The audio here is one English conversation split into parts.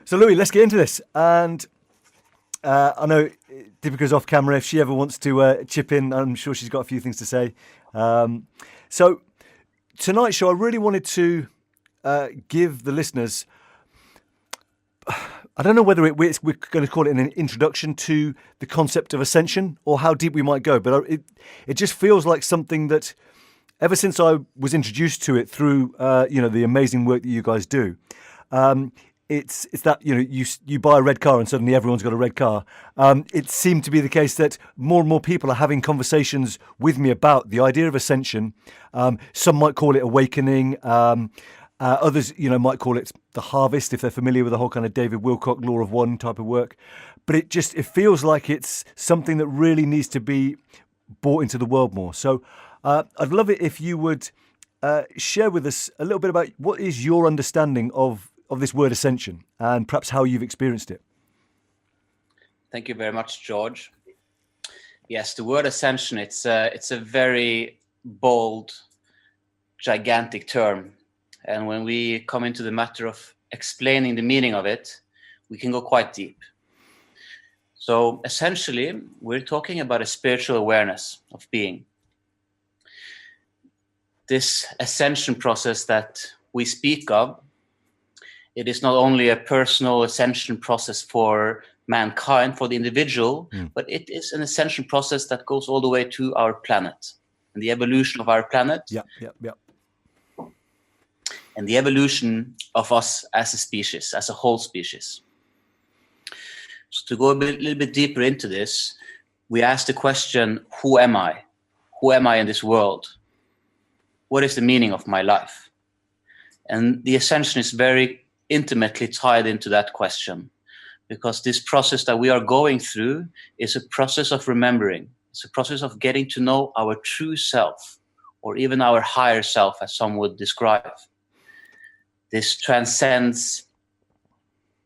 So, Louie, let's get into this. And I know Deepika's off camera. If she ever wants to chip in, I'm sure she's got a few things to say. So, tonight's show, I really wanted to give the listeners, I don't know whether we're going to call it an introduction to the concept of Ascension or how deep we might go, but it just feels like something that ever since I was introduced to it through the amazing work that you guys do, it's that you buy a red car and suddenly everyone's got a red car. It seemed to be the case that more and more people are having conversations with me about the idea of Ascension. Some might call it awakening. Others, might call it the harvest if they're familiar with the whole kind of David Wilcock Law of One type of work. But it feels like it's something that really needs to be brought into the world more. So I'd love it if you would share with us a little bit about what is your understanding of this word Ascension and perhaps how you've experienced it. Thank you very much, George. Yes, the word Ascension, it's a very bold, gigantic term. And when we come into the matter of explaining the meaning of it, we can go quite deep. So essentially, we're talking about a spiritual awareness of being. This ascension process that we speak of, it is not only a personal ascension process for mankind, for the individual, but it is an ascension process that goes all the way to our planet and the evolution of our planet. Yeah. And the evolution of us as a species, as a whole species. So to go little bit deeper into this, we ask the question, who am I? Who am I in this world? What is the meaning of my life? And the Ascension is very intimately tied into that question, because this process that we are going through is a process of remembering. It's a process of getting to know our true self, or even our higher self, as some would describe. This transcends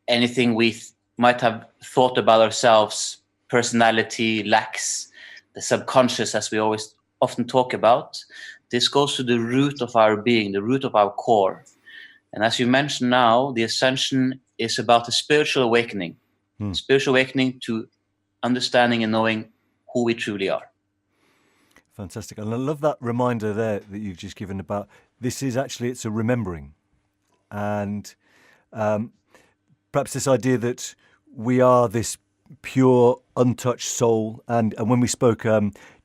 anything we might have thought about ourselves. Personality lacks the subconscious, as we always often talk about. This goes to the root of our being, the root of our core. And as you mentioned now, the Ascension is about a spiritual awakening. Spiritual awakening to understanding and knowing who we truly are. Fantastic. And I love that reminder there that you've just given about this is actually, it's a remembering. And perhaps this idea that we are this pure, untouched soul. And when we spoke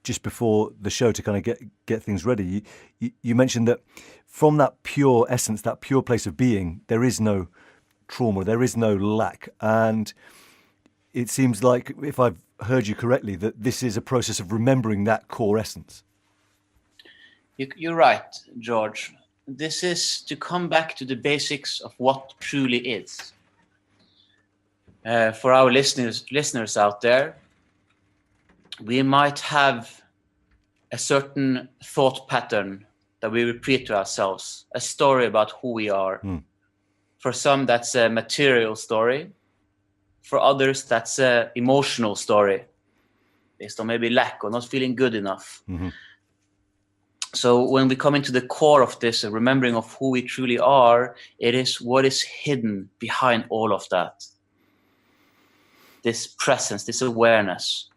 just before the show to kind of get things ready, you mentioned that from that pure essence, that pure place of being, there is no trauma, there is no lack. And it seems like, if I've heard you correctly, that this is a process of remembering that core essence. You're right, George. This is to come back to the basics of what truly is. For our listeners out there, we might have a certain thought pattern that we repeat to ourselves, a story about who we are. For some, that's a material story. For others, that's an emotional story, based on maybe lack or not feeling good enough. So when we come into the core of this, a remembering of who we truly are, it is what is hidden behind all of that. This presence, this awareness,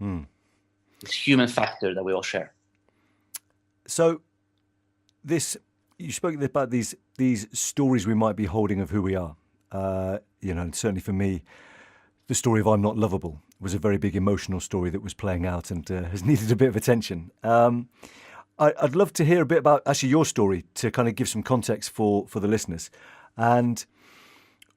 this human factor that we all share. So you spoke about these stories we might be holding of who we are. And certainly for me, the story of I'm Not Lovable was a very big emotional story that was playing out and has needed a bit of attention. I'd love to hear a bit about actually your story to kind of give some context for the listeners. And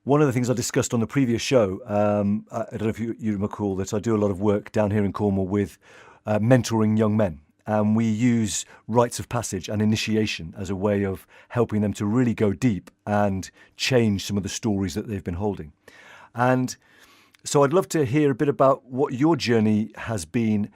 one of the things I discussed on the previous show, I don't know if you recall that I do a lot of work down here in Cornwall with mentoring young men. And we use rites of passage and initiation as a way of helping them to really go deep and change some of the stories that they've been holding. And so I'd love to hear a bit about what your journey has been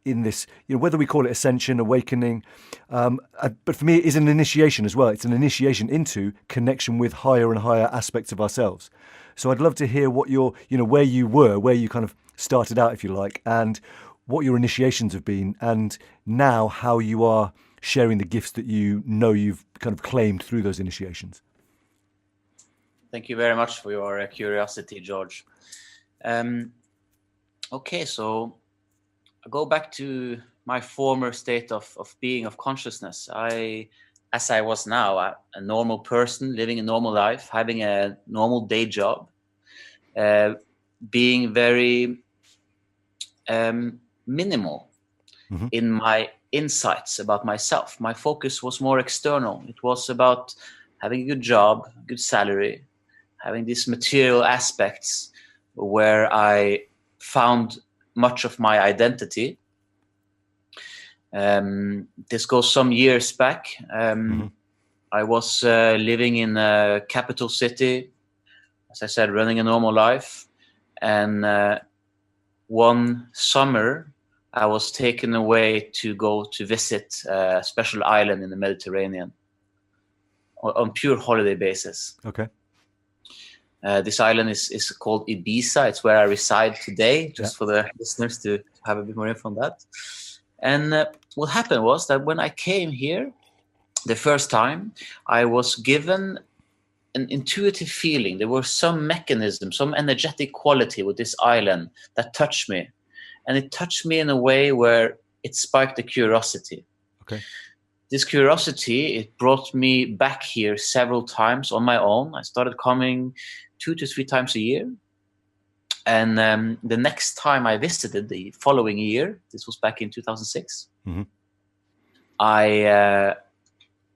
in this, whether we call it ascension, awakening. But for me, it is an initiation as well. It's an initiation into connection with higher and higher aspects of ourselves. So I'd love to hear what where you were, where you kind of started out, if you like, and what your initiations have been, and now how you are sharing the gifts that you've kind of claimed through those initiations. Thank you very much for your curiosity, George. Okay, so I go back to my former state of being, of consciousness. As I was now, a normal person living a normal life, having a normal day job, being very minimal in my insights about myself. My focus was more external. It was about having a good job, good salary, having these material aspects where I found much of my identity. This goes some years back. I was living in a capital city, as I said, running a normal life. And one summer, I was taken away to go to visit a special island in the Mediterranean on pure holiday basis. Okay. This island is called Ibiza. It's where I reside today, just for the listeners to have a bit more info on that. And what happened was that when I came here the first time, I was given an intuitive feeling. There was some mechanism, some energetic quality with this island that touched me. And it touched me in a way where it sparked a curiosity. Okay. This curiosity, it brought me back here several times on my own. I started coming 2 to 3 times a year. And the next time I visited, the following year, this was back in 2006, I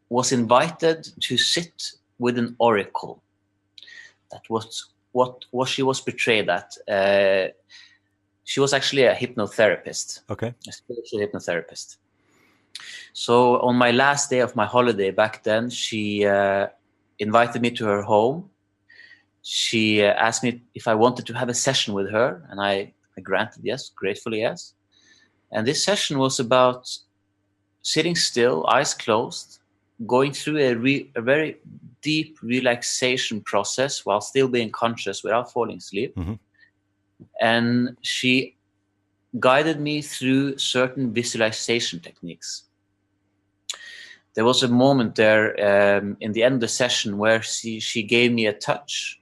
was invited to sit with an oracle. That was what she was portrayed at. She was actually a hypnotherapist. Okay. A spiritual hypnotherapist. So on my last day of my holiday back then, she invited me to her home. She asked me if I wanted to have a session with her, and I granted yes, gratefully yes. And this session was about sitting still, eyes closed, going through a very deep relaxation process while still being conscious without falling asleep. And she guided me through certain visualization techniques. There was a moment there in the end of the session where she gave me a touched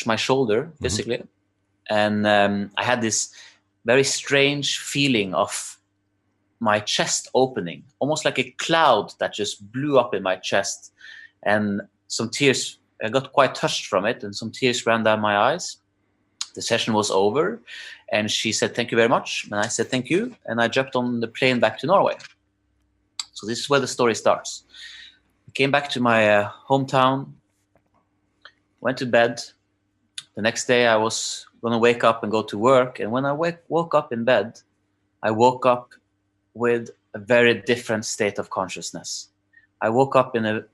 my shoulder physically. And I had this very strange feeling of my chest opening, almost like a cloud that just blew up in my chest. And some tears, I got quite touched from it, and some tears ran down my eyes. The session was over, and she said, "Thank you very much." And I said, "Thank you." And I jumped on the plane back to Norway. So this is where the story starts. I came back to my hometown, went to bed. The next day I was going to wake up and go to work. And when I woke up in bed, I woke up with a very different state of consciousness. I woke up in a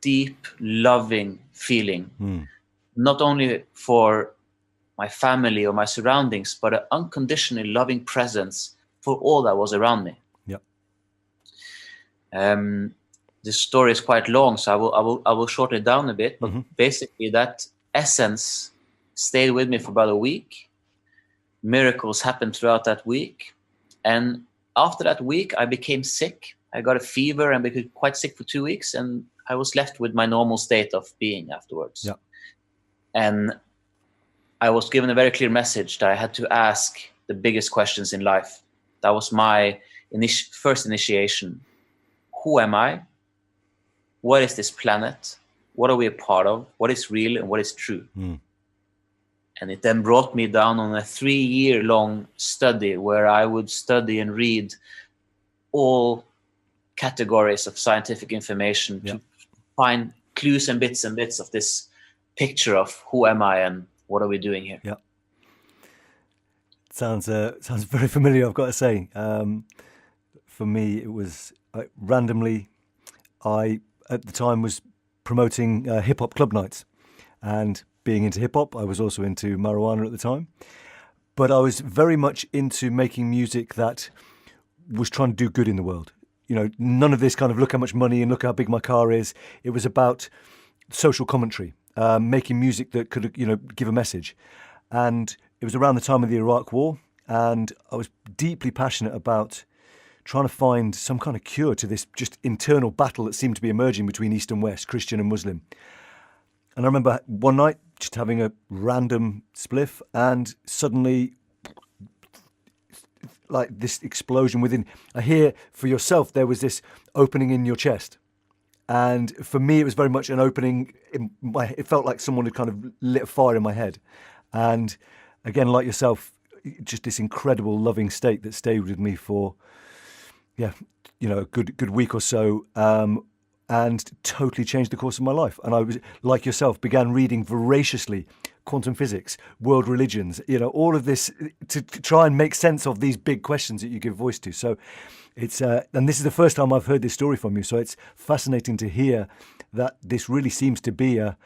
deep, loving feeling, not only for my family or my surroundings, but an unconditionally loving presence for all that was around me. This story is quite long, so I will shorten it down a bit. But basically, that essence stayed with me for about a week. Miracles happened throughout that week, and after that week, I became sick. I got a fever and became quite sick for 2 weeks, and I was left with my normal state of being afterwards. And I was given a very clear message that I had to ask the biggest questions in life. That was my first initiation. Who am I? What is this planet? What are we a part of? What is real and what is true? And it then brought me down on a 3-year-long study where I would study and read all categories of scientific information to find clues and bits of this picture of who am I and what are we doing here. Sounds very familiar, I've got to say. For me, it was randomly, I at the time was promoting hip-hop club nights, and being into hip-hop, I was also into marijuana at the time, but I was very much into making music that was trying to do good in the world. You know, none of this kind of look how much money and look how big my car is. It was about social commentary, making music that could, give a message. And it was around the time of the Iraq War, and I was deeply passionate about trying to find some kind of cure to this just internal battle that seemed to be emerging between East and West, Christian and Muslim. And I remember one night just having a random spliff, and suddenly, like this explosion within. I hear for yourself there was this opening in your chest, and for me it was very much an opening in my. It felt like someone had kind of lit a fire in my head, and again, like yourself, just this incredible loving state that stayed with me for, yeah, a good week or so. And totally changed the course of my life. And I was, like yourself, began reading voraciously quantum physics, world religions, all of this to try and make sense of these big questions that you give voice to. So it's, and this is the first time I've heard this story from you. So it's fascinating to hear that this really seems to be a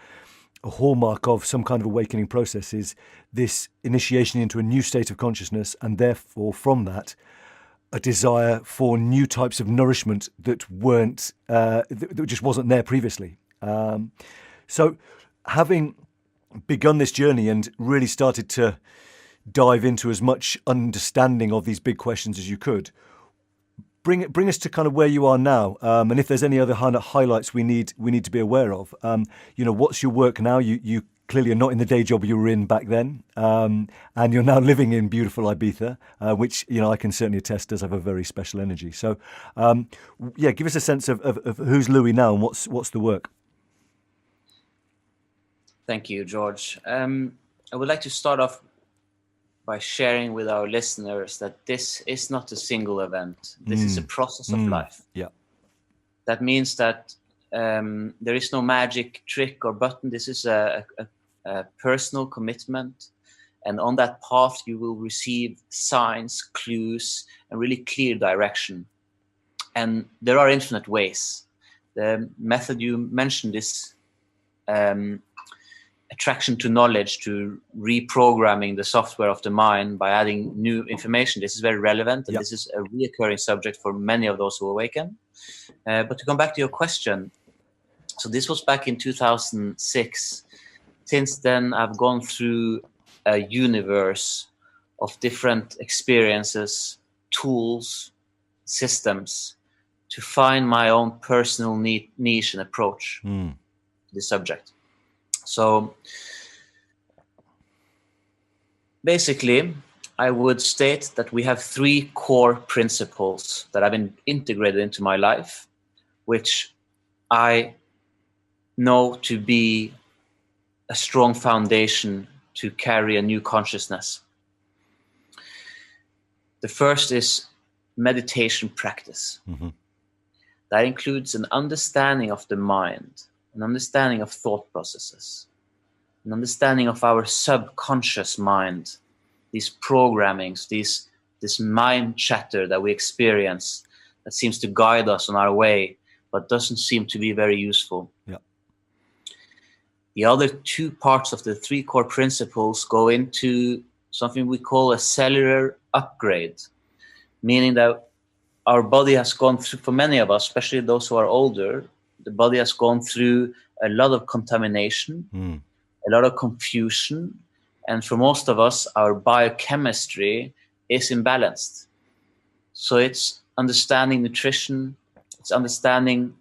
hallmark of some kind of awakening process, is this initiation into a new state of consciousness, and therefore from that, a desire for new types of nourishment that weren't, that just wasn't there previously. So having begun this journey and really started to dive into as much understanding of these big questions as you could, bring us to kind of where you are now. And if there's any other kind of highlights we need to be aware of, what's your work now? You clearly are not in the day job you were in back then, and you're now living in beautiful Ibiza, which I can certainly attest does have a very special energy. So, give us a sense of who's Louie now and what's the work. Thank you, George. I would like to start off by sharing with our listeners that this is not a single event. This is a process of life. Yeah. That means that there is no magic trick or button. This is a personal commitment, and on that path you will receive signs, clues, and really clear direction. And there are infinite ways. The method you mentioned is attraction to knowledge, to reprogramming the software of the mind by adding new information. This is very relevant, and this is a reoccurring subject for many of those who awaken. But to come back to your question, so this was back in 2006. Since then, I've gone through a universe of different experiences, tools, systems to find my own personal niche and approach to the subject. So basically, I would state that we have 3 core principles that have been integrated into my life, which I know to be a strong foundation to carry a new consciousness. The first is meditation practice. That includes an understanding of the mind, an understanding of thought processes, an understanding of our subconscious mind, these programmings, this mind chatter that we experience that seems to guide us on our way, but doesn't seem to be very useful. Yeah. The other 2 parts of the 3 core principles go into something we call a cellular upgrade, meaning that our body has gone through, for many of us, especially those who are older, the body has gone through a lot of contamination, a lot of confusion, and for most of us, our biochemistry is imbalanced. So it's understanding nutrition, it's understanding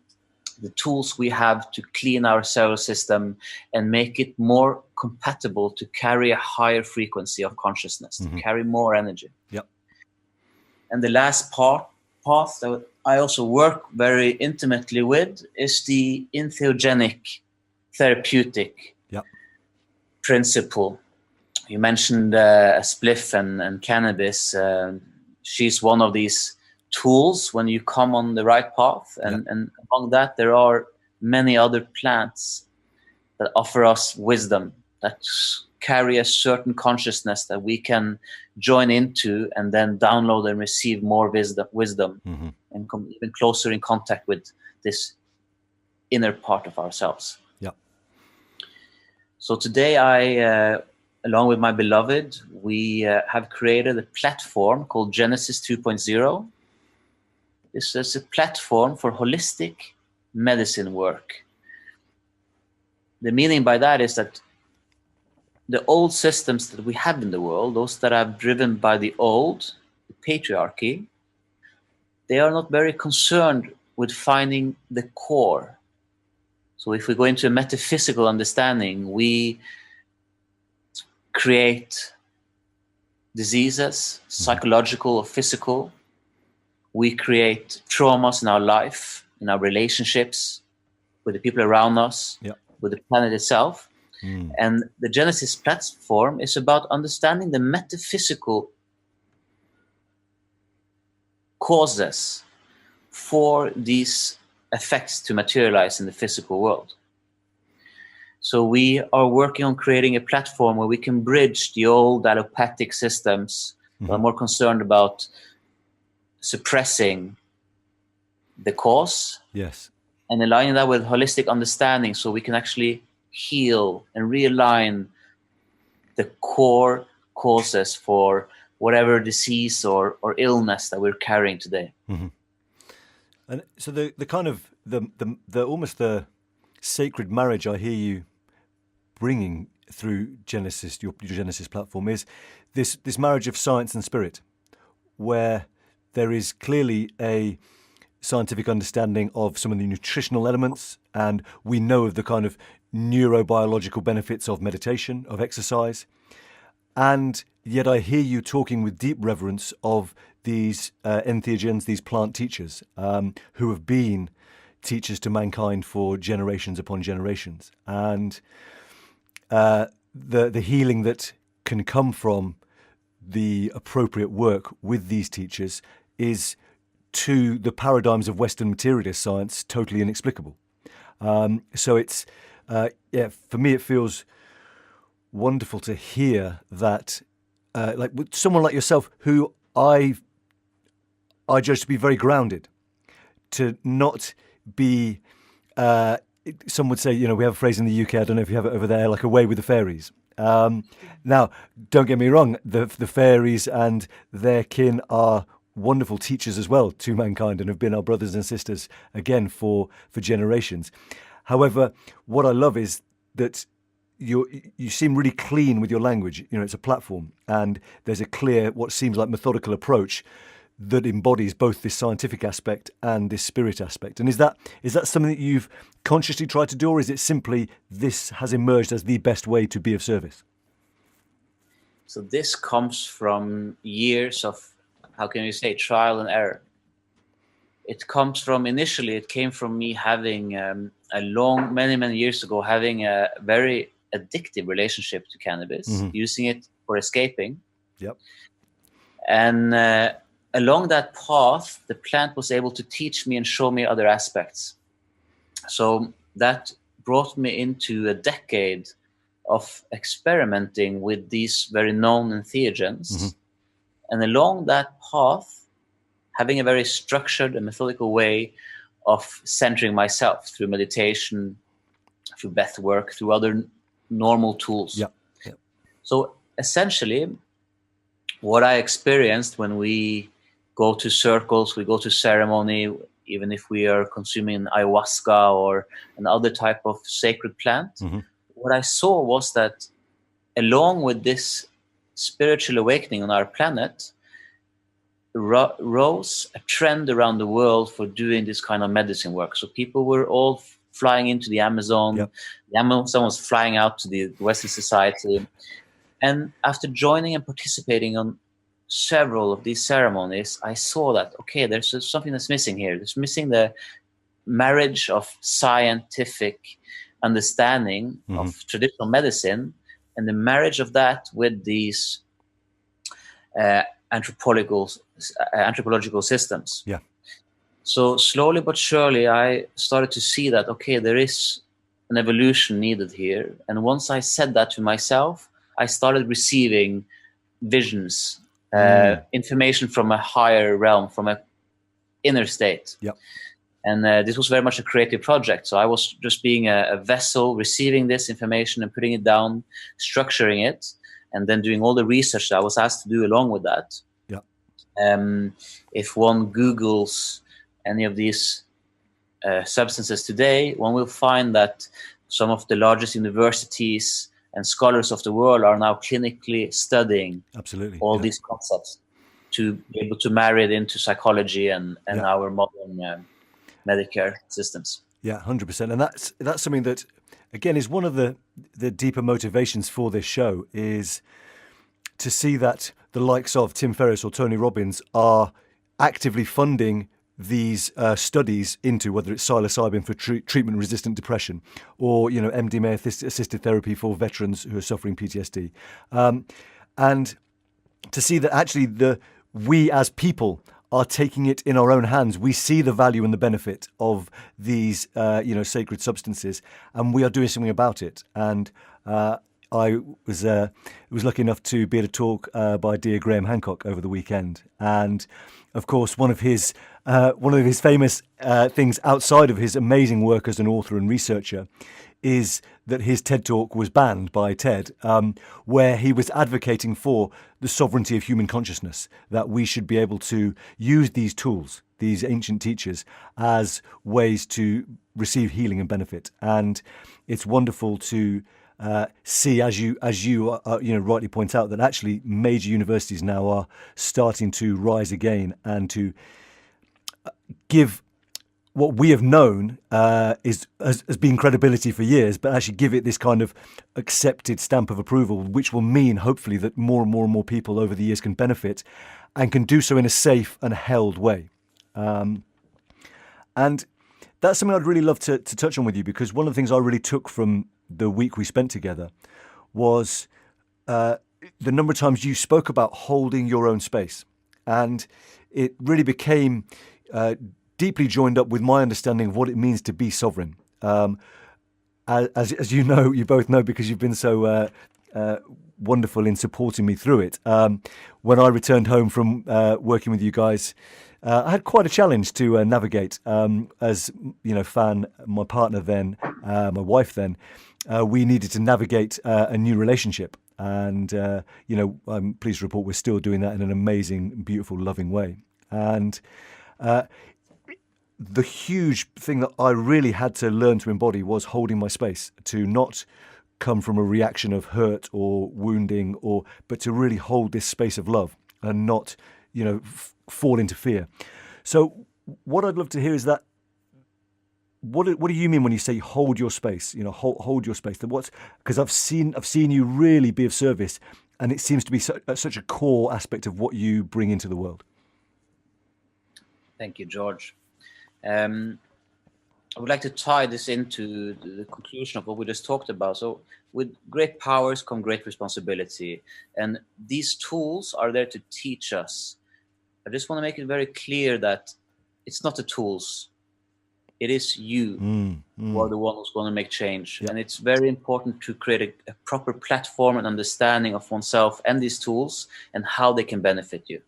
the tools we have to clean our cellular system and make it more compatible to carry a higher frequency of consciousness, to carry more energy. Yep. And the last path that I also work very intimately with is the entheogenic therapeutic principle. You mentioned a spliff and cannabis. She's one of these tools when you come on the right path, and among that there are many other plants that offer us wisdom, that carry a certain consciousness that we can join into and then download and receive more wisdom and come even closer in contact with this inner part of ourselves. So today I along with my beloved, we have created a platform called Genesis 2.0. This is a platform for holistic medicine work. The meaning by that is that the old systems that we have in the world, those that are driven by the old, the patriarchy, they are not very concerned with finding the core, So if we go into a metaphysical understanding, we create diseases, psychological or physical. We create traumas in our life, in our relationships, with the people around us, with the planet itself. And the Genesis platform is about understanding the metaphysical causes for these effects to materialize in the physical world. So we are working on creating a platform where we can bridge the old allopathic systems that are more concerned about suppressing the cause, and aligning that with holistic understanding, so we can actually heal and realign the core causes for whatever disease or illness that we're carrying today. And so the kind of the almost the sacred marriage I hear you bringing through Genesis, your Genesis platform, is this marriage of science and spirit, where there is clearly a scientific understanding of some of the nutritional elements, and we know of the kind of neurobiological benefits of meditation, of exercise. And yet I hear you talking with deep reverence of these entheogens, these plant teachers, who have been teachers to mankind for generations upon generations. And the healing that can come from the appropriate work with these teachers is, to the paradigms of Western materialist science, totally inexplicable. So it's, for me, it feels wonderful to hear that, like with someone like yourself, who I judge to be very grounded, to not be, some would say, we have a phrase in the UK, I don't know if you have it over there, like away with the fairies. Now, don't get me wrong, the fairies and their kin are wonderful teachers as well to mankind, and have been our brothers and sisters again for generations. However, what I love is that you seem really clean with your language. It's a platform, and there's a clear, what seems like methodical approach that embodies both this scientific aspect and this spirit aspect. And is that something that you've consciously tried to do, or is it simply this has emerged as the best way to be of service? So this comes from years of, how can you say, trial and error. It comes from, initially, it came from me having many years ago, having a very addictive relationship to cannabis, using it for escaping. Yep. And along that path, the plant was able to teach me and show me other aspects. So that brought me into a decade of experimenting with these very known entheogens. And along that path, having a very structured and methodical way of centering myself through meditation, through breath work, through other normal tools. Yeah. So essentially, what I experienced when we go to circles, we go to ceremony, even if we are consuming ayahuasca or another type of sacred plant, what I saw was that along with this spiritual awakening on our planet, rose a trend around the world for doing this kind of medicine work. So people were all flying into the Amazon. Yep. The Amazon was flying out to the Western society. And after joining and participating on several of these ceremonies, I saw that, okay, there's something that's missing here. There's missing the marriage of scientific understanding of traditional medicine, and the marriage of that with these anthropological systems. Yeah. So slowly but surely, I started to see that, okay, there is an evolution needed here. And once I said that to myself, I started receiving visions, information from a higher realm, from an inner state. Yeah. And this was very much a creative project. So I was just being a vessel, receiving this information and putting it down, structuring it, and then doing all the research that I was asked to do along with that. Yeah. If one Googles any of these substances today, one will find that some of the largest universities and scholars of the world are now clinically studying all these concepts to be able to marry it into psychology and our modern Medicare systems. Yeah, 100%. And that's something that, again, is one of the deeper motivations for this show, is to see that the likes of Tim Ferriss or Tony Robbins are actively funding these studies into whether it's psilocybin for treatment-resistant depression, or MDMA-assisted therapy for veterans who are suffering PTSD, and to see that actually we as people are taking it in our own hands. We see the value and the benefit of these sacred substances, and we are doing something about it. And I was lucky enough to be at a talk by dear Graham Hancock over the weekend, and of course one of his famous things outside of his amazing work as an author and researcher is that his TED Talk was banned by TED, where he was advocating for the sovereignty of human consciousness, that we should be able to use these tools, these ancient teachers, as ways to receive healing and benefit. And it's wonderful to see, as you rightly point out, that actually major universities now are starting to rise again and to give what we have known has been credibility for years, but actually give it this kind of accepted stamp of approval, which will mean hopefully that more and more and more people over the years can benefit and can do so in a safe and held way. And that's something I'd really love to touch on with you, because one of the things I really took from the week we spent together was the number of times you spoke about holding your own space. And it really became deeply joined up with my understanding of what it means to be sovereign. As you know, you both know, because you've been so wonderful in supporting me through it. When I returned home from working with you guys, I had quite a challenge to navigate. As you know, Fan, my partner then, my wife then, we needed to navigate a new relationship. And, I'm pleased to report we're still doing that in an amazing, beautiful, loving way. And the huge thing that I really had to learn to embody was holding my space, to not come from a reaction of hurt or wounding, but to really hold this space of love and not, fall into fear. So what I'd love to hear is that, what do you mean when you say hold your space? Hold your space. Because I've seen you really be of service, and it seems to be such a core aspect of what you bring into the world. Thank you, George. I would like to tie this into the conclusion of what we just talked about. So with great powers come great responsibility. And these tools are there to teach us. I just want to make it very clear that it's not the tools. It is you who are the one who's going to make change. Yeah. And it's very important to create a proper platform and understanding of oneself and these tools and how they can benefit you.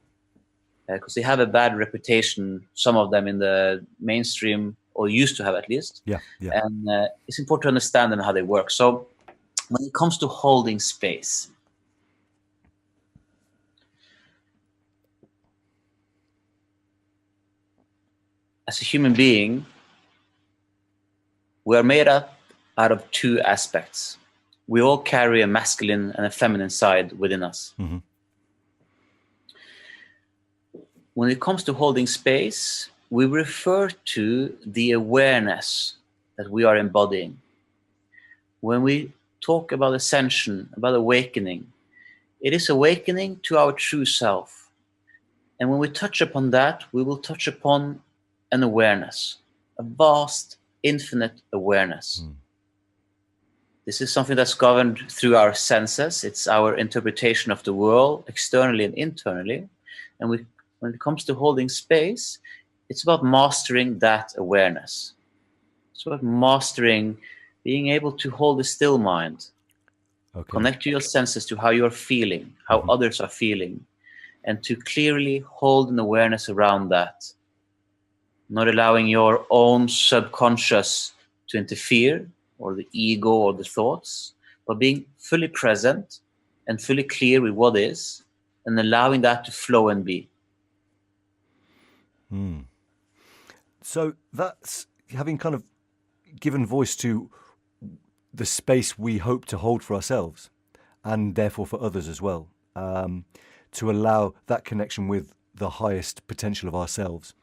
Because they have a bad reputation, some of them in the mainstream, or used to have at least. Yeah. And it's important to understand them, how they work. So when it comes to holding space, as a human being, we are made up out of two aspects. We all carry a masculine and a feminine side within us. Mm-hmm. When it comes to holding space, we refer to the awareness that we are embodying. When we talk about ascension, about awakening, it is awakening to our true self. And when we touch upon that, we will touch upon an awareness, a vast, infinite awareness. This is something that's governed through our senses. It's our interpretation of the world, externally and internally. And when it comes to holding space, it's about mastering that awareness. It's about mastering being able to hold a still mind, connect to your senses, to how you're feeling, how others are feeling, and to clearly hold an awareness around that. Not allowing your own subconscious to interfere, or the ego or the thoughts, but being fully present and fully clear with what is, and allowing that to flow and be. So that's having kind of given voice to the space we hope to hold for ourselves, and therefore for others as well, to allow that connection with the highest potential of ourselves.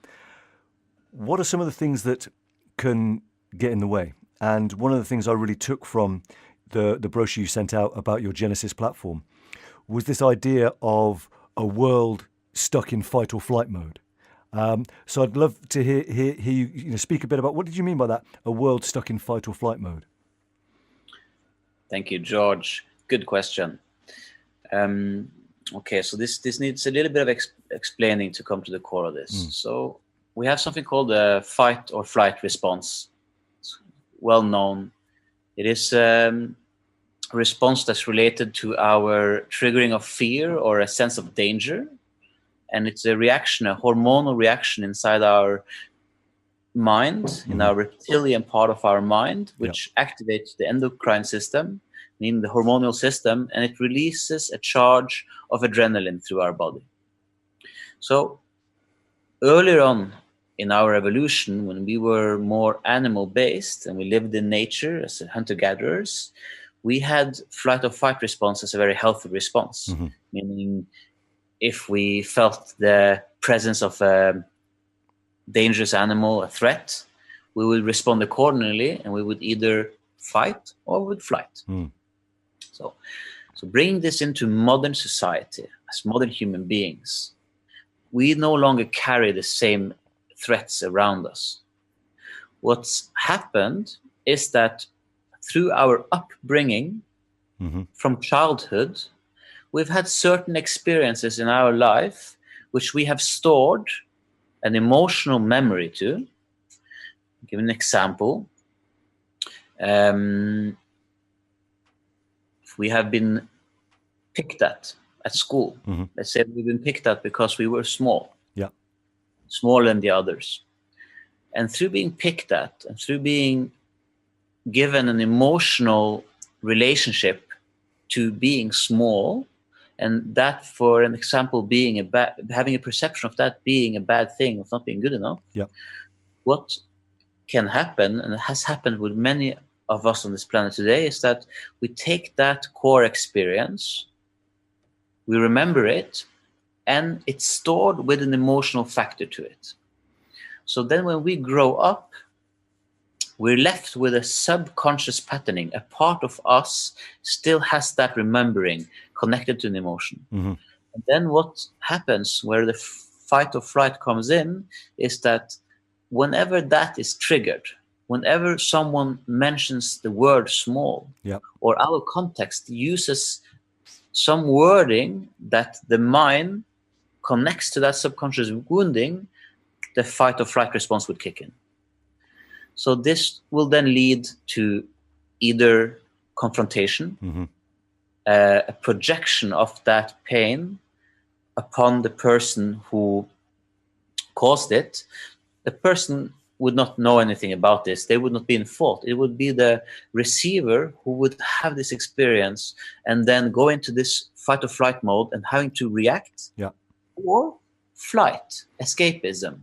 What are some of the things that can get in the way. And one of the things I really took from the brochure you sent out about your Genesis platform was this idea of a world stuck in fight or flight mode. So I'd love to hear you speak a bit about what did you mean by that? A world stuck in fight or flight mode. Thank you, George. Good question. Okay, so this needs a little bit of explaining to come to the core of this. So we have something called a fight or flight response. It's well known. It is a response that's related to our triggering of fear or a sense of danger. And it's a reaction, a hormonal reaction inside our mind, in our reptilian part of our mind, which activates the endocrine system, meaning the hormonal system, and it releases a charge of adrenaline through our body. So earlier on in our evolution, when we were more animal-based and we lived in nature as hunter-gatherers, we had flight or fight response as a very healthy response, meaning if we felt the presence of a dangerous animal, a threat, we would respond accordingly, and we would either fight or would flight. So bringing this into modern society, as modern human beings, we no longer carry the same threats around us. What's happened is that through our upbringing from childhood, we've had certain experiences in our life which we have stored an emotional memory to. I'll give an example. If we have been picked at school, let's say we've been picked at because we were small, smaller than the others. And through being picked at and through being given an emotional relationship to being small, and that, for an example, being having a perception of that being a bad thing, of not being good enough, what can happen, and it has happened with many of us on this planet today, is that we take that core experience, we remember it, and it's stored with an emotional factor to it. So then when we grow up, we're left with a subconscious patterning. A part of us still has that remembering connected to an emotion. And then what happens, where the fight or flight comes in, is that whenever that is triggered, whenever someone mentions the word small, or our context uses some wording that the mind connects to that subconscious wounding, the fight or flight response would kick in. So this will then lead to either confrontation, a projection of that pain upon the person who caused it. The person would not know anything about this. They would not be in fault. It would be the receiver who would have this experience and then go into this fight or flight mode and having to react, or flight, escapism,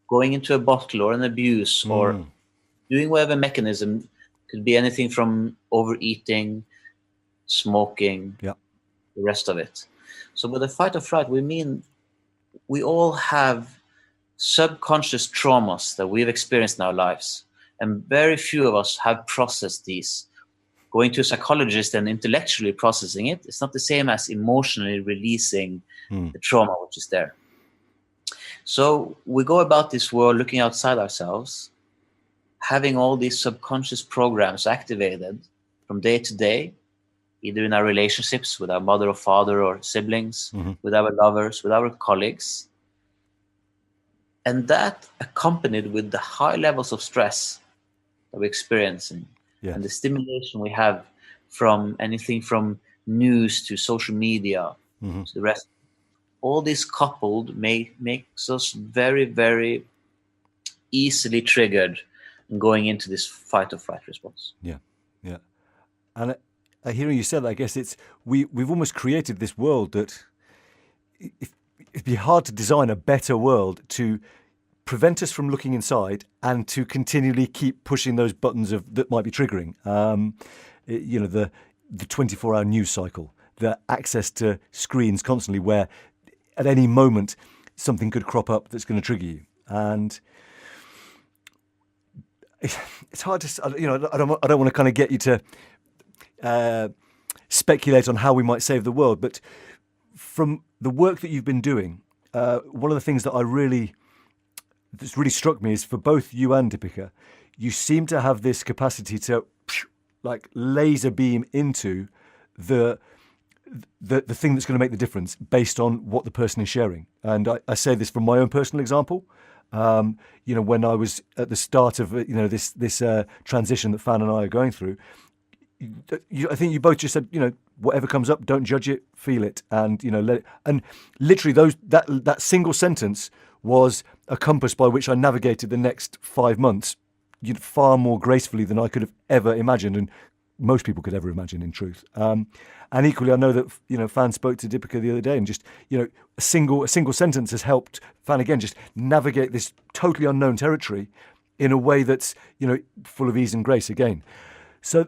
going into a bottle or an abuse, or doing whatever mechanism. Could be anything from overeating, smoking, the rest of it. So with the fight or flight, we mean we all have subconscious traumas that we've experienced in our lives, and very few of us have processed these. Going to a psychologist and intellectually processing it, it's not the same as emotionally releasing the trauma which is there. So we go about this world looking outside ourselves, having all these subconscious programs activated from day to day, either in our relationships with our mother or father or siblings, with our lovers, with our colleagues. And that accompanied with the high levels of stress that we're experiencing, and the stimulation we have from anything from news to social media to the rest. All this coupled makes us very, very easily triggered going into this fight or flight response. And hearing you say that, I guess we've almost created this world that it'd be hard to design a better world to prevent us from looking inside and to continually keep pushing those buttons that might be triggering. The 24-hour news cycle, the access to screens constantly, where at any moment something could crop up that's going to trigger you. And it's hard to, you know, I don't want to kind of get you to speculate on how we might save the world, but from the work that you've been doing, one of the things that's really struck me is for both you and Deepika, you seem to have this capacity to like laser beam into the thing that's going to make the difference based on what the person is sharing. And I say this from my own personal example. You know, when I was at the start of this transition that Fan and I are going through, I think you both just said, you know, whatever comes up, don't judge it, feel it, and you know, let it. And literally, that single sentence was a compass by which I navigated the next 5 months, far more gracefully than I could have ever imagined, and most people could ever imagine, in truth. And equally, I know that, you know, Fan spoke to Deepika the other day, and just, you know, a single sentence has helped Fan again just navigate this totally unknown territory in a way that's, you know, full of ease and grace again. So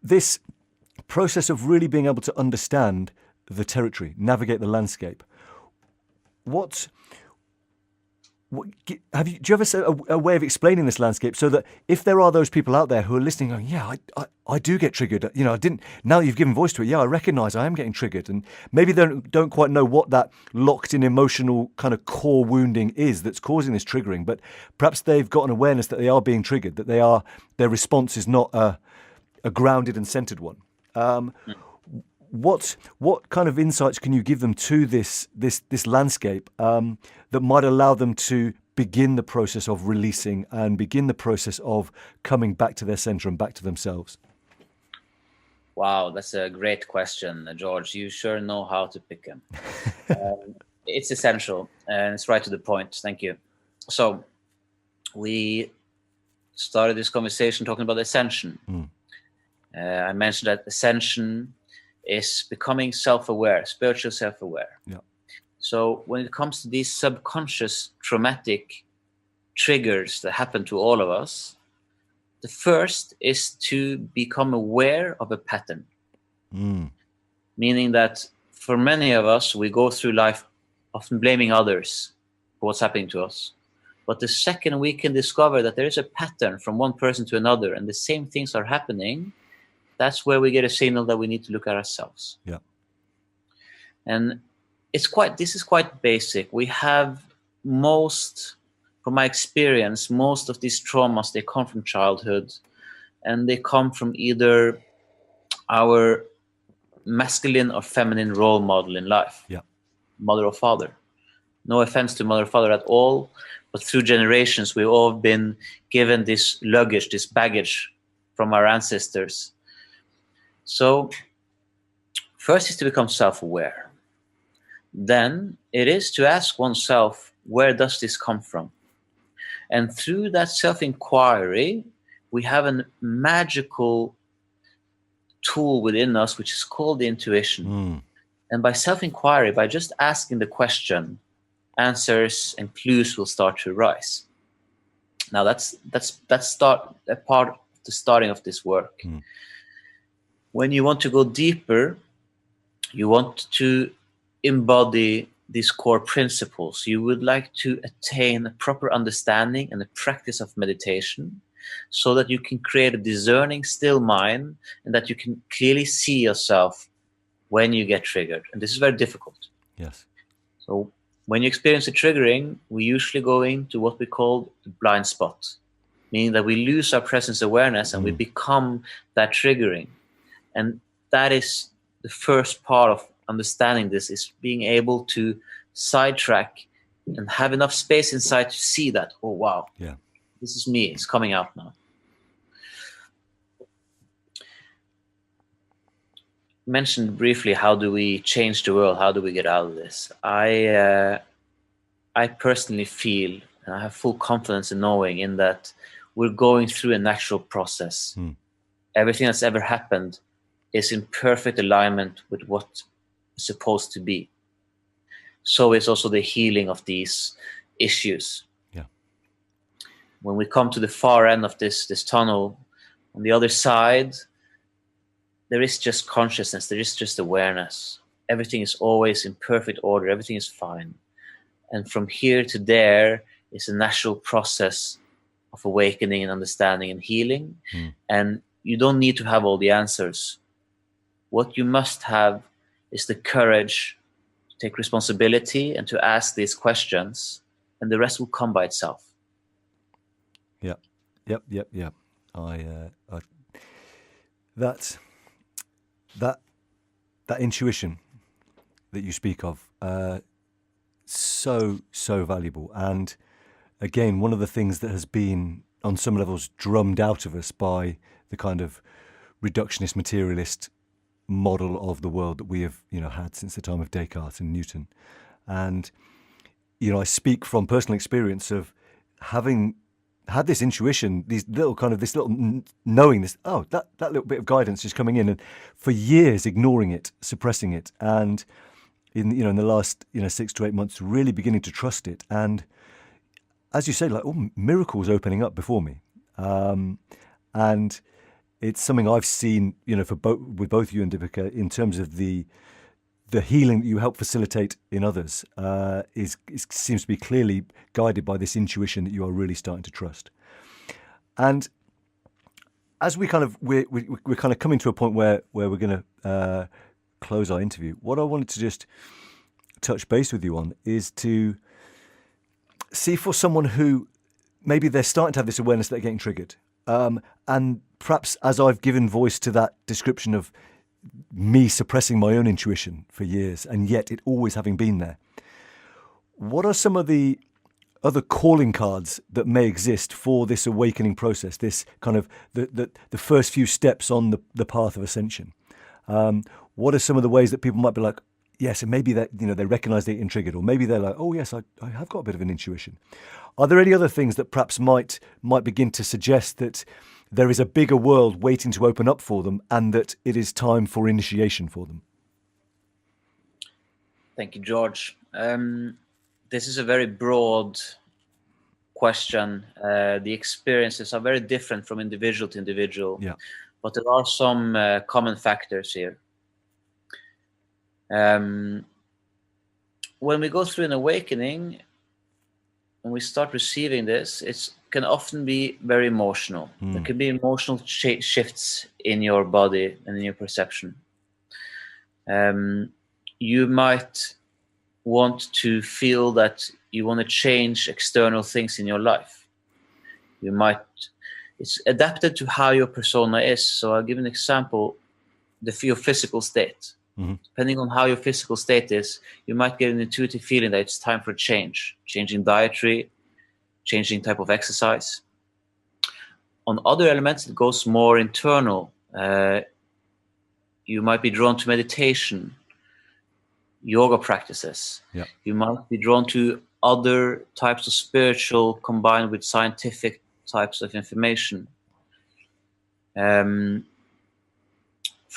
this process of really being able to understand the territory, navigate the landscape. Do you have a way of explaining this landscape so that if there are those people out there who are listening going, yeah, I do get triggered. You know, now that you've given voice to it, yeah, I recognize I am getting triggered. And maybe they don't quite know what that locked in emotional kind of core wounding is that's causing this triggering, but perhaps they've got an awareness that they are being triggered, that their response is not a grounded and centered one. What kind of insights can you give them to this landscape that might allow them to begin the process of releasing and begin the process of coming back to their center and back to themselves? Wow, that's a great question, George. You sure know how to pick them. It's essential and it's right to the point. Thank you. So we started this conversation talking about Ascension. I mentioned that Ascension is becoming self-aware, spiritual self-aware. Yeah. So when it comes to these subconscious traumatic triggers that happen to all of us, the first is to become aware of a pattern. Meaning that for many of us, we go through life often blaming others for what's happening to us. But the second we can discover that there is a pattern from one person to another and the same things are happening, that's where we get a signal that we need to look at ourselves. Yeah. And this is quite basic. We have from my experience, most of these traumas, they come from childhood, and they come from either our masculine or feminine role model in life. Yeah. Mother or father. No offense to mother or father at all, but through generations, we've all been given this luggage, this baggage from our ancestors. So first is to become self-aware. Then it is to ask oneself, where does this come from? And through that self-inquiry, we have a magical tool within us, which is called the intuition. And by self-inquiry, by just asking the question, answers and clues will start to arise. Now that's a part of the starting of this work. When you want to go deeper, you want to embody these core principles. You would like to attain a proper understanding and a practice of meditation so that you can create a discerning, still mind, and that you can clearly see yourself when you get triggered. And this is very difficult. Yes. So when you experience a triggering, we usually go into what we call the blind spot, meaning that we lose our presence awareness and we become that triggering. And that is the first part of understanding this, is being able to sidetrack and have enough space inside to see that, oh, wow, yeah, this is me, it's coming out now. Mentioned briefly, how do we change the world? How do we get out of this? I personally feel, and I have full confidence in knowing in that we're going through a natural process. Everything that's ever happened is in perfect alignment with what it's supposed to be. So it's also the healing of these issues. Yeah. When we come to the far end of this tunnel, on the other side, there is just consciousness, there is just awareness. Everything is always in perfect order, everything is fine. And from here to there is a natural process of awakening and understanding and healing. And you don't need to have all the answers. What you must have is the courage to take responsibility and to ask these questions, and the rest will come by itself. Yep. That intuition that you speak of, so valuable. And again, one of the things that has been on some levels drummed out of us by the kind of reductionist materialist model of the world that we have, had since the time of Descartes and Newton. And, I speak from personal experience of having had this intuition, this little knowing this, that little bit of guidance is coming in, and for years ignoring it, suppressing it. And in the last, 6 to 8 months, really beginning to trust it. And as you say, miracles opening up before me. And it's something I've seen, with both you and Deepika, in terms of the healing that you help facilitate in others, seems to be clearly guided by this intuition that you are really starting to trust. And as we're kind of coming to a point where we're going to close our interview, what I wanted to just touch base with you on is to see, for someone who maybe they're starting to have this awareness that they're getting triggered, and perhaps as I've given voice to that description of me suppressing my own intuition for years, and yet it always having been there, what are some of the other calling cards that may exist for this awakening process, this kind of the first few steps on the path of ascension? What are some of the ways that people might be like, yes, and maybe that they recognize they're getting triggered, or maybe they're like, oh yes, I have got a bit of an intuition. Are there any other things that perhaps might begin to suggest that there is a bigger world waiting to open up for them, and that it is time for initiation for them? Thank you, George. This is a very broad question. The experiences are very different from individual to individual, but there are some common factors here. When we go through an awakening, when we start receiving this, it can often be very emotional. There can be emotional shifts in your body and in your perception. You might want to feel that you want to change external things in your life. It's adapted to how your persona is. So I'll give an example, your physical state. Depending on how your physical state is, you might get an intuitive feeling that it's time for a change, changing dietary, changing type of exercise. On other elements, it goes more internal. You might be drawn to meditation, yoga practices. You might be drawn to other types of spiritual combined with scientific types of information.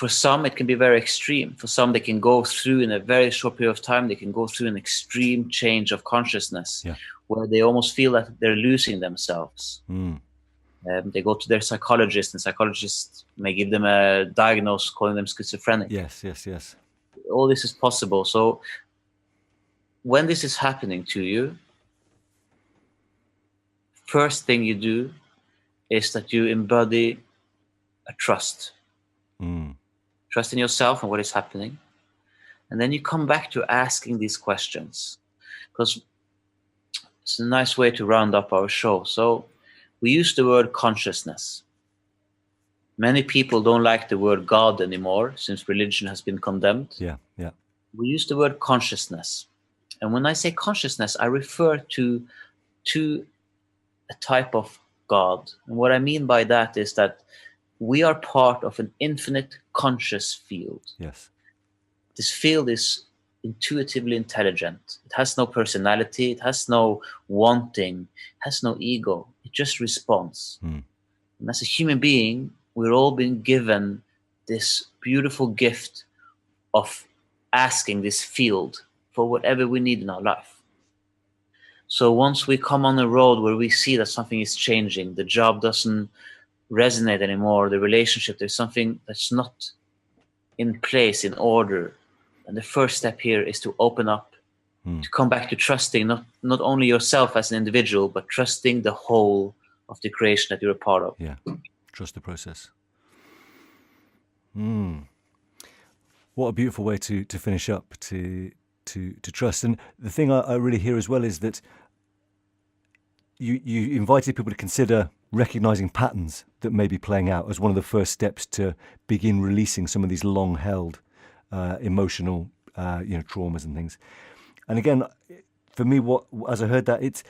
For some, it can be very extreme. For some, they can go through, in a very short period of time, they can go through an extreme change of consciousness, where they almost feel that they're losing themselves. They go to their psychologist, and psychologists may give them a diagnosis calling them schizophrenic. Yes. All this is possible. So when this is happening to you, first thing you do is that you embody a trust. Trust in yourself and what is happening. And then you come back to asking these questions, because it's a nice way to round up our show. So we use the word consciousness. Many people don't like the word God anymore, since religion has been condemned. We use the word consciousness. And when I say consciousness, I refer to a type of God. And what I mean by that is that we are part of an infinite conscious field. This field is intuitively intelligent. It has no personality. It has no wanting. It has no ego. It just responds. And as a human being, we're all been given this beautiful gift of asking this field for whatever we need in our life. So once we come on a road where we see that something is changing, the job doesn't resonate anymore, the relationship, there's something that's not in place, in order, and the first step here is to open up, to come back to trusting not only yourself as an individual, but trusting the whole of the creation that you're a part of. Yeah, trust the process. What a beautiful way to finish up, to trust. And the thing I really hear as well is that you invited people to consider recognizing patterns that may be playing out as one of the first steps to begin releasing some of these long-held emotional traumas and things. And again, for me, as I heard that, it's,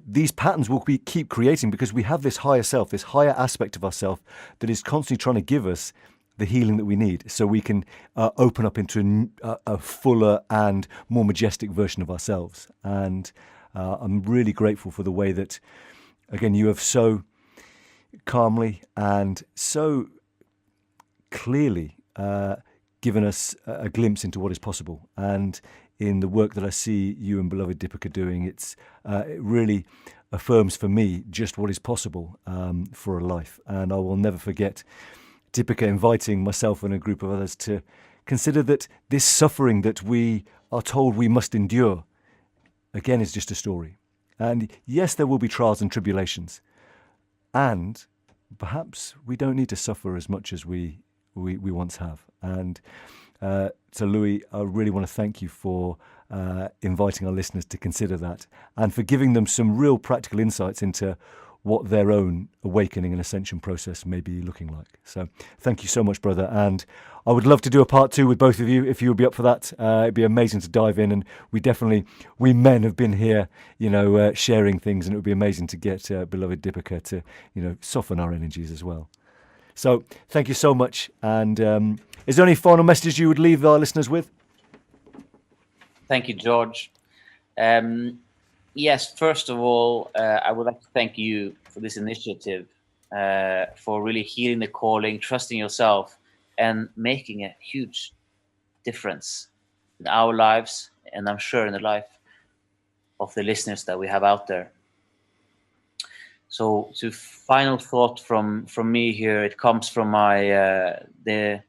these patterns will keep creating because we have this higher self, this higher aspect of ourself that is constantly trying to give us the healing that we need so we can open up into a fuller and more majestic version of ourselves. And I'm really grateful for the way that, again, you have so calmly and so clearly given us a glimpse into what is possible. And in the work that I see you and beloved Deepika doing, it really affirms for me just what is possible for a life. And I will never forget Deepika inviting myself and a group of others to consider that this suffering that we are told we must endure, again, is just a story. And yes, there will be trials and tribulations. And perhaps we don't need to suffer as much as we once have. And so, Louie, I really want to thank you for inviting our listeners to consider that and for giving them some real practical insights into what their own awakening and ascension process may be looking like. So thank you so much, brother. And I would love to do a part 2 with both of you if you would be up for that. It'd be amazing to dive in. And we men have been here, sharing things, and it would be amazing to get beloved Deepika to, soften our energies as well. So thank you so much. And is there any final messages you would leave our listeners with? Thank you, George. Yes, first of all, I would like to thank you for this initiative, for really hearing the calling, trusting yourself, and making a huge difference in our lives, and I'm sure in the life of the listeners that we have out there. So, to final thought from me here, it comes from the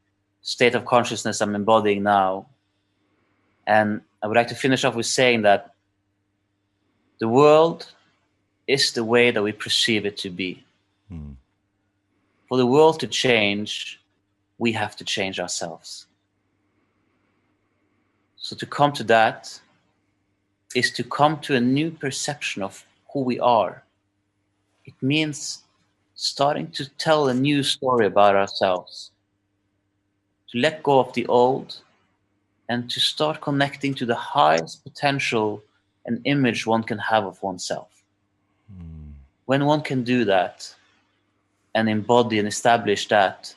state of consciousness I'm embodying now, and I would like to finish off with saying that the world is the way that we perceive it to be. For the world to change, we have to change ourselves. So to come to that is to come to a new perception of who we are. It means starting to tell a new story about ourselves, to let go of the old and to start connecting to the highest potential and image one can have of oneself. When one can do that and embody and establish that,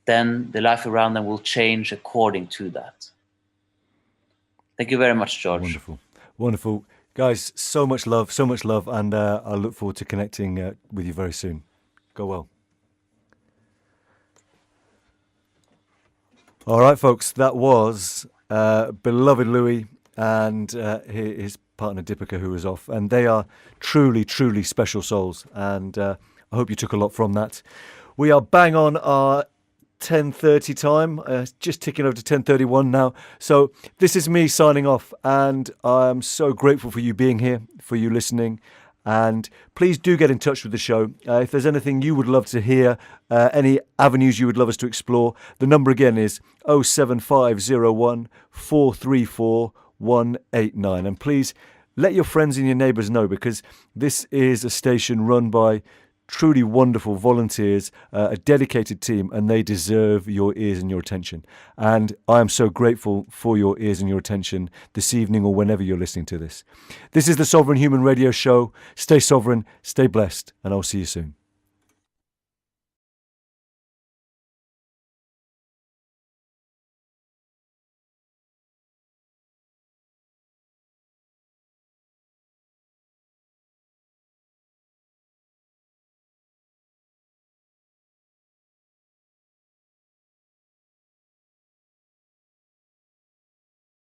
then the life around them will change according to that. Thank you very much, George. Wonderful. Wonderful. Guys, so much love, and I look forward to connecting with you very soon. Go well. All right, folks, that was beloved Louie and his partner Deepika, who was off, and they are truly, truly special souls, and I hope you took a lot from that. We are bang on our 10:30 time, just ticking over to 10:31 now. So this is me signing off, and I'm so grateful for you being here, for you listening, and please do get in touch with the show. If there's anything you would love to hear, any avenues you would love us to explore, the number again is 07501 434 189, and please let your friends and your neighbours know, because this is a station run by truly wonderful volunteers, a dedicated team, and they deserve your ears and your attention. And I am so grateful for your ears and your attention this evening or whenever you're listening to this. This is the Sovereign Human Radio Show. Stay sovereign, stay blessed, and I'll see you soon.